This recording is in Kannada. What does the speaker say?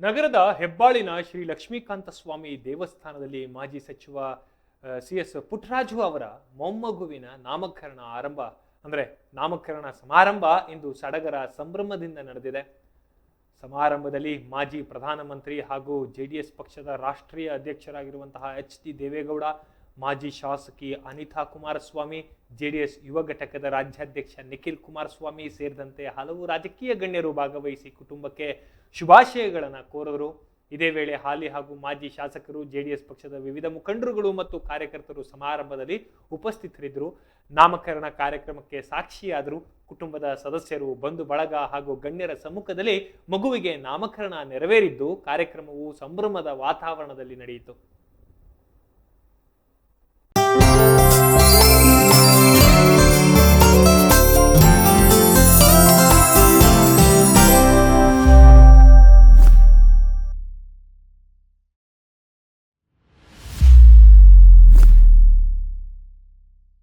ನಗರದ ಹೆಬ್ಬಾಳಿನ ಶ್ರೀ ಲಕ್ಷ್ಮೀಕಾಂತ ಸ್ವಾಮಿ ದೇವಸ್ಥಾನದಲ್ಲಿ ಮಾಜಿ ಸಚಿವ ಸಿ.ಎಸ್. ಪುಟ್ಟರಾಜು ಅವರ ಮೊಮ್ಮಗುವಿನ ನಾಮಕರಣ ಸಮಾರಂಭ ಇಂದು ಸಡಗರ ಸಂಭ್ರಮದಿಂದ ನಡೆದಿದೆ. ಸಮಾರಂಭದಲ್ಲಿ ಮಾಜಿ ಪ್ರಧಾನಮಂತ್ರಿ ಹಾಗೂ ಜೆಡಿಎಸ್ ಪಕ್ಷದ ರಾಷ್ಟ್ರೀಯ ಅಧ್ಯಕ್ಷರಾಗಿರುವಂತಹ ಎಚ್.ಡಿ. ದೇವೇಗೌಡ, ಮಾಜಿ ಶಾಸಕಿ ಅನಿತಾ ಕುಮಾರಸ್ವಾಮಿ, ಜೆಡಿಎಸ್ ಯುವ ಘಟಕದ ರಾಜ್ಯಾಧ್ಯಕ್ಷ ನಿಖಿಲ್ ಕುಮಾರಸ್ವಾಮಿ ಸೇರಿದಂತೆ ಹಲವು ರಾಜಕೀಯ ಗಣ್ಯರು ಭಾಗವಹಿಸಿ ಕುಟುಂಬಕ್ಕೆ ಶುಭಾಶಯಗಳನ್ನು ಕೋರಿದರು. ಇದೇ ವೇಳೆ ಹಾಲಿ ಹಾಗೂ ಮಾಜಿ ಶಾಸಕರು, ಜೆಡಿಎಸ್ ಪಕ್ಷದ ವಿವಿಧ ಮುಖಂಡರುಗಳು ಮತ್ತು ಕಾರ್ಯಕರ್ತರು ಸಮಾರಂಭದಲ್ಲಿ ಉಪಸ್ಥಿತರಿದ್ದರು. ನಾಮಕರಣ ಕಾರ್ಯಕ್ರಮಕ್ಕೆ ಸಾಕ್ಷಿಯಾದರು. ಕುಟುಂಬದ ಸದಸ್ಯರು, ಬಂಧು ಬಳಗ ಹಾಗೂ ಗಣ್ಯರ ಸಮ್ಮುಖದಲ್ಲಿ ಮಗುವಿಗೆ ನಾಮಕರಣ ನೆರವೇರಿದ್ದು ಕಾರ್ಯಕ್ರಮವು ಸಂಭ್ರಮದ ವಾತಾವರಣದಲ್ಲಿ ನಡೆಯಿತು.